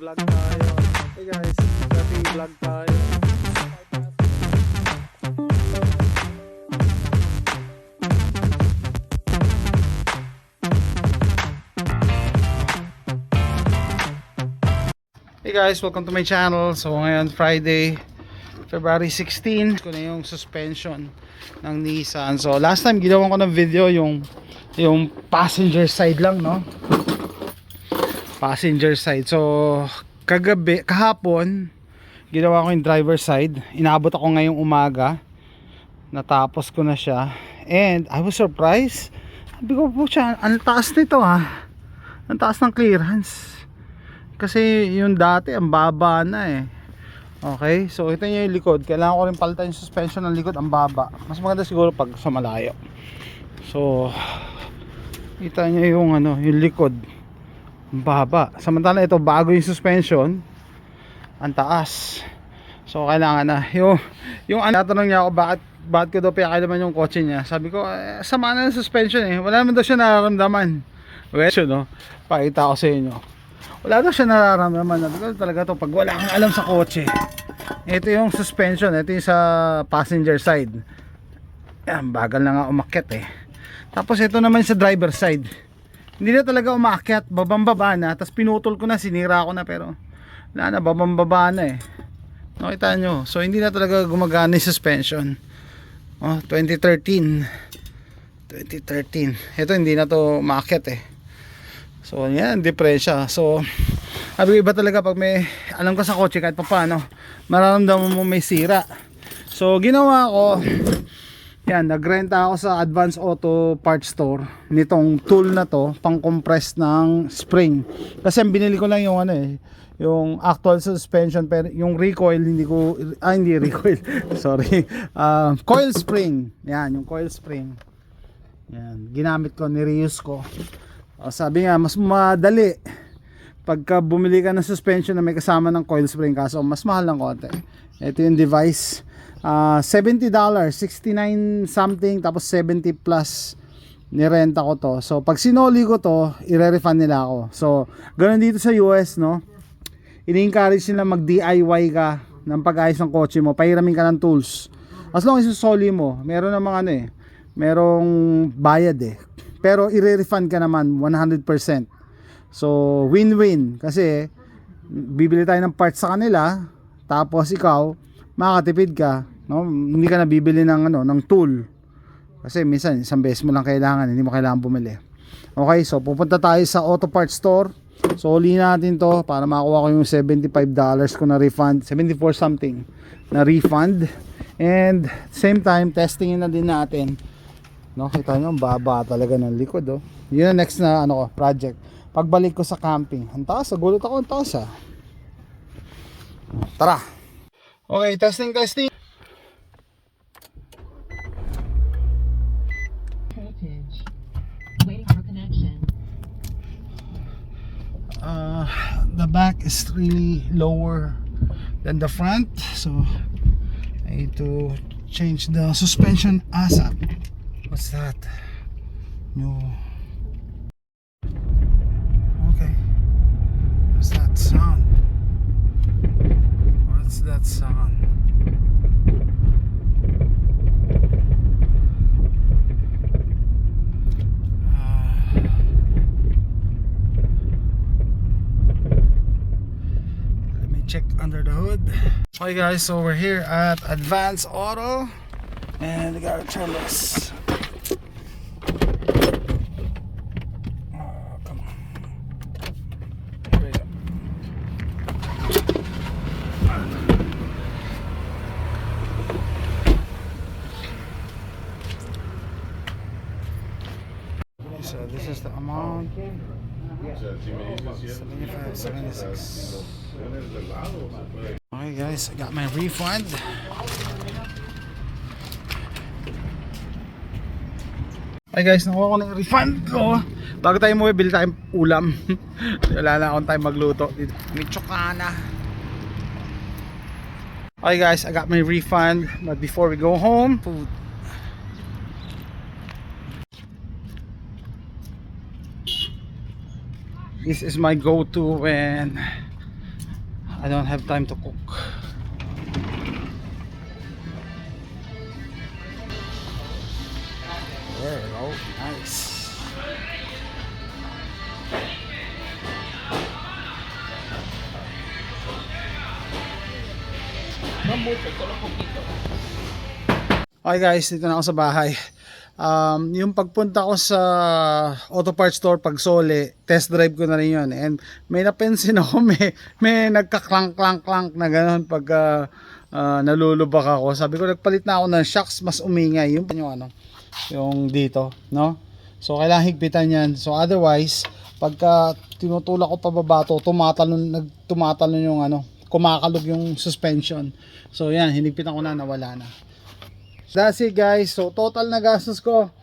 vlog tayo. Hey guys, coffee vlog tayo. Hey guys, welcome to my channel. So ngayon Friday, February 16 ko na yung suspension ng Nissan. So last time ginawa ko ng video yung passenger side lang, no? Passenger side. So kahapon ginawa ko yung driver side. Inabot ako ngayong umaga. Natapos ko na siya. And I was surprised. Sabi ko po siya, ang taas nito ha. Ang taas ng clearance. Kasi yung dati ang baba na eh. Okay, so ito nyo yung likod. Kailangan ko rin palitan yung suspension ng likod. Ang baba. Mas maganda siguro pag sa malayo. So kita nyo yung yung likod. Ang baba. Samantala ito bago yung suspension. Ang taas. So kailangan na. Yung tanong niya ako bakit ko daw piyakay naman yung kotse niya. Sabi ko sama na yung suspension eh. Wala naman daw siya nararamdaman. Well, no? Pakita ko sa inyo. Wala daw siya nararamdaman. Talaga to pag wala kang alam sa kotse. Ito yung suspension. Ito yung sa passenger side. Yan, bagal na nga umakyat eh. Tapos ito naman sa driver side. Hindi na talaga umakyat. Babambaba na. Tapos pinutol ko na. Sinira ko na. Pero wala na. Babambaba na eh. Nakita nyo. So hindi na talaga gumagana yung suspension. 2013. Ito hindi na to umakyat eh. So yan, diferensya. So sabi ko iba talaga pag may alam ka sa kotse kahit pa paano mararamdaman mo may sira. So ginawa ko yan, nagrenta ako sa Advance Auto Parts Store nitong tool na to pang compress ng spring. Kasi ang binili ko lang yung yung actual suspension, pero yung recoil hindi recoil sorry, coil spring. Yan, yung coil spring. Yan, ginamit ko, ni-reuse ko. Sabi nga mas madali pagka bumili ka ng suspension na may kasama ng coil spring, kaso mas mahal ng konti. Ito yung device, $70, 69 something, tapos 70 plus nirenta ko to. So pag sinoli ko to, ire-refund nila ako. So ganun dito sa US, no? Ini-encourage nila mag DIY ka ng pag-ayos ng kotse mo, pahiramin ka ng tools. As long as susoli mo, meron ng mga merong bayad eh. Pero i-refund ka naman 100%. So win-win kasi bibili tayo ng parts sa kanila, tapos ikaw makakatipid ka, no? Hindi ka na bibili ng tool. Kasi minsan isang beses mo lang kailangan, hindi mo kailangan bumili. Okay, so pupunta tayo sa auto parts store. So uli natin to para makuha ko yung $75 ko na refund, 74 something na refund. And same time testingin na din natin. No, kita nyo, ang baba talaga ng likod, oh. Yun ang next na project. Pagbalik ko sa camping. Ang taas, nagulat ako, ang taas ah. Tara. Okay, testing. Voltage. Waiting for connection. The back is really lower than the front, so I need to change the suspension ASAP. What's that? No. Okay. What's that sound? What's that sound? Let me check under the hood. Okay guys, so we're here at Advance Auto and we gotta turn this. So this is the amount. 75.76. Okay guys, I got my refund. Okay guys, nakuha ko na yung refund ko. Bago tayo umuwi, bili tayong ulam. Wala na akong time magluto. May tsokana. Okay guys, I got my refund. But before we go home, food. This is my go-to when I don't have time to cook. There we go. Nice. Okay guys, dito na ako sa bahay. Yung pagpunta ko sa auto parts store pag Sole, test drive ko na rin yun. And may napansin ako, may nagka-clank na gano'n pag nalulubak ako. Sabi ko, nagpalit na ako ng shocks, mas umingay. Yung dito, no? So, kailangan higpitan yan. So, otherwise, pagka tinutulak ko pababa to, tumatalon yung kumakalog yung suspension. So, yan, hinigpitan ko na, nawala na. That's it guys. So total na gastos ko,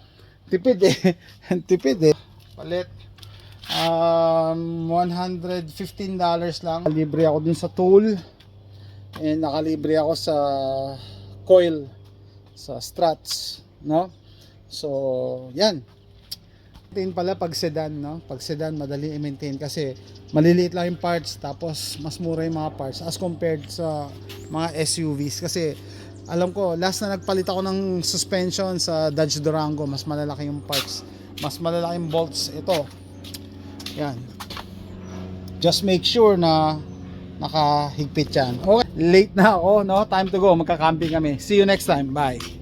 tipid tipid palit $115 lang. Libre ako dun sa tool and nakalibre ako sa coil sa struts, no? So yan. Maintain pala pag sedan, no? Pag sedan madali i-maintain kasi maliliit lang yung parts, tapos mas mura yung mga parts as compared sa mga SUVs. Kasi alam ko, last na nagpalit ako ng suspension sa Dodge Durango, mas malalaki yung parts, mas malalaki yung bolts. Ito, yan, just make sure na nakahigpit yan. Okay, late na ako, no? Time to go, magka-camping kami. See you next time, bye.